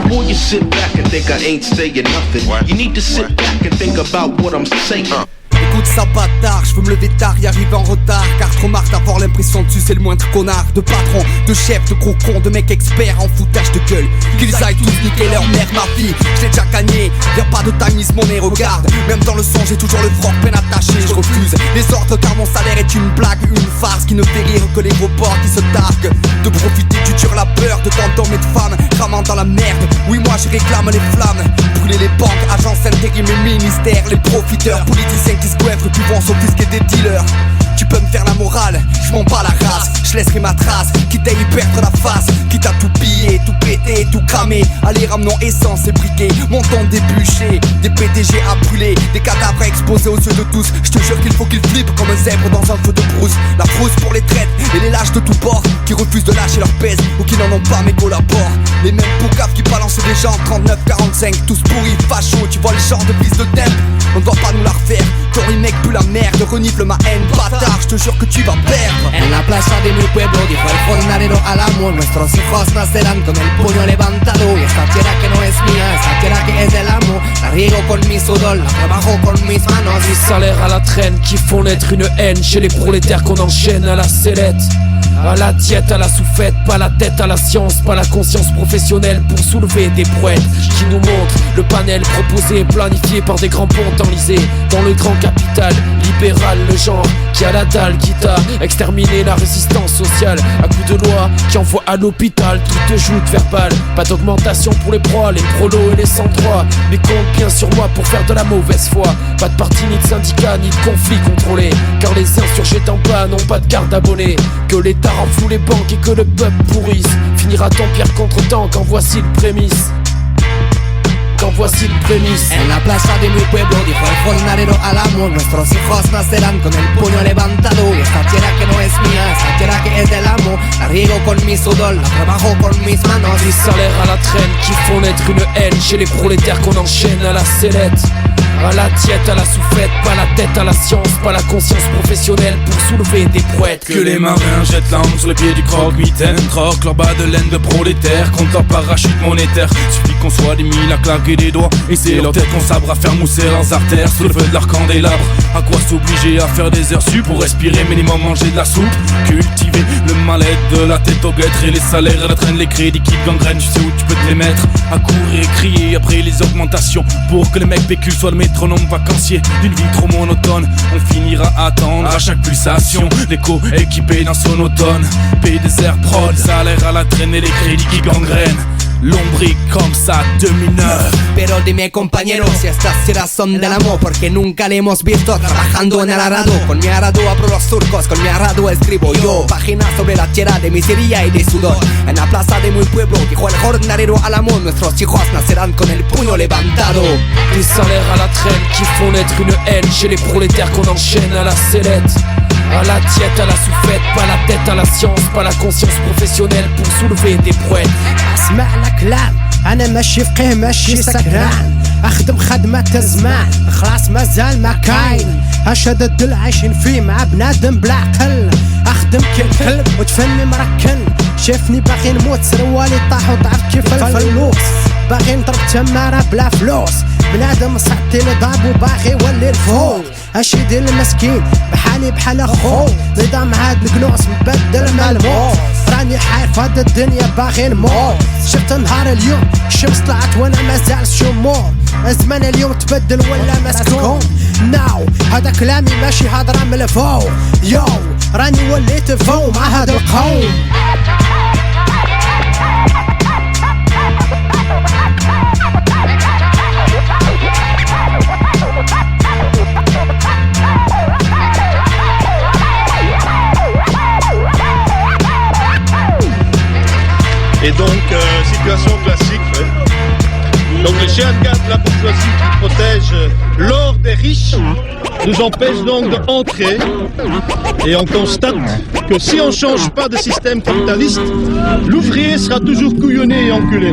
Before you sit back and think I ain't saying nothing, you need to sit back and think about what I'm saying. Écoute ça bâtard, je veux me lever tard, y arriver en retard. Car trop marre d'avoir l'impression de sucer le moindre connard. De patron, de chef, de gros con, de mec expert en foutage de gueule. Qu'ils aillent tous niquer leur mère, ma fille, je l'ai déjà gagné. Y'a pas de timisme, mon nez, regarde. Même dans le son, j'ai toujours le froc peine attaché. Je refuse les ordres car mon salaire est une blague, une farce qui ne fait rire que les gros porcs qui se targuent de profiter du dur labeur de tant d'hommes et de femmes cramant dans la merde. Oui, moi je réclame les flammes. Brûler les banques, agences intérim et ministères. Les profiteurs, politiciens qui se coiffrent, qui vont s'offusquer des dealers. Tu peux me faire la morale, je m'en bats la race. Je laisserai ma trace, quitte à y perdre la face. Quitte à tout piller, tout péter, tout cramer. Allez, ramenons essence et briquet, montons des bûchers. Des PDG à brûler, des cadavres exposés aux yeux de tous. Je te jure qu'il faut qu'ils flippent comme un zèbre dans un feu de brousse. La frousse pour les traites et les lâches de tous bords, qui refusent de lâcher leur pèse ou qui n'en ont pas mais collaborent. Les mêmes poucaves qui balancent des gens 39-45, tous pourris, fachos, tu vois le genre de fils de temple. On ne doit pas nous la refaire, ton remake pue la merde, renifle ma haine, bâtard, je te jure que tu vas perdre. En la plaza de mi pueblo dijo el jornalero al amo, nuestros hijos nacerán con el puño levantado. Y esta tierra que no es mía, esta tierra que es del amo, la riego con mi sudor, la trabajo con mis manos. Des salaires à la traîne qui font naître une haine chez les prolétaires qu'on enchaîne à la sellette. À la diète, à la souffette, pas la tête à la science, pas la conscience professionnelle pour soulever des brouettes qui nous montrent le panel proposé, planifié par des grands pontes enlisés dans le grand capital libéral, le genre qui a la dalle, qui t'a exterminé la résistance sociale à coups de loi qui envoie à l'hôpital toute joute verbale. Pas d'augmentation pour les proies, les prolos et les sans-droits, mais compte bien sur moi pour faire de la mauvaise foi. Pas de parti ni de syndicat ni de conflit contrôlé, car les insurgés en bas n'ont pas de garde abonnés. Que l'État renfloue les banques et que le peuple pourrisse, finira-t-on pire contre-temps quand voici le prémisse. Quand voici le prémisse. En la plaza de mi pueblo dijo el jornalero al amo, nuestros hijos nacerán con el puño levantado. Y esta tierra que no es mía, esta tierra que es del amo, la riego con mi sudor, la trabajo con mis manos. Des salaires à la traîne qui font naître une haine chez les prolétaires qu'on enchaîne à la sellette. À la diète, à la souffette, pas la tête à la science, pas la conscience professionnelle pour soulever des brouettes. Que les marins jettent l'arme sur les pieds du croque-mitaine, troquent leur bas de laine de prolétaires contre leur parachute monétaire. Suffit qu'on soit des mille à claquer des doigts, et c'est leur tête qu'on sabre à faire mousser leurs artères sous le feu de leur candélabre. À quoi s'obliger à faire des heures sup pour respirer, minimum manger de la soupe, cultiver le mal-être de la tête au guêtre et les salaires à la traîne, les crédits qui te gangrènent, tu sais où tu peux te les mettre. À courir, crier après les augmentations pour que les mecs pécules soient le métronome vacancier d'une vie trop monotone. On finira à attendre à chaque pulsation l'écho équipé d'un sonotone. Pays désert prod, salaire à la traîne et les crédits qui gangrènent. Lombric comme ça 2009. Pero dime compañero si estas tierras son del amo, porque nunca le hemos visto trabajando en el arado. Con mi arado abro los surcos, con mi arado escribo yo páginas sobre la tierra de miseria y de sudor. En la plaza de mi pueblo dijo el jornalero al amo, nuestros hijos nacerán con el puño levantado. Des salaires à la traîne qui font naître une haine chez les prolétaires qu'on enchaîne à la sellette. À la diète, à la souffette, pas la tête à la science, pas la conscience professionnelle pour soulever des brouettes. اسمع الكلام انا ماشي فقيه ماشي سكران، اخدم خدمة الزمان خلاص مازال ما كاين، اشدد العايشين فيه مع بنادم بلا عقل، اخدم كالكلب وتفني مركن، شافني باغي نموت سروالي طاح وضعف كيف الفلوس، باغي نضرب تمارة بلا فلوس، بنادم صعدتي لضاب وباغي يولي الفوق، اش يدير المسكين بحالي بحال اخو، نظام هاد القنوص مبدل ملموس، راني حاير في هاد الدنيا باغي نموت، شفت نهار اليوم الشمس طلعت وانا مازال شمور، الزمان اليوم تبدل ولا مسكون، ناو هذا كلامي ماشي هضرة من الفوق، يو راني وليت فوق مع هاد القوم. Et donc, situation classique. Donc les chiens de garde de la bourgeoisie qui protègent l'or des riches nous empêchent donc d'entrer. Et on constate que si on ne change pas de système capitaliste, l'ouvrier sera toujours couillonné et enculé.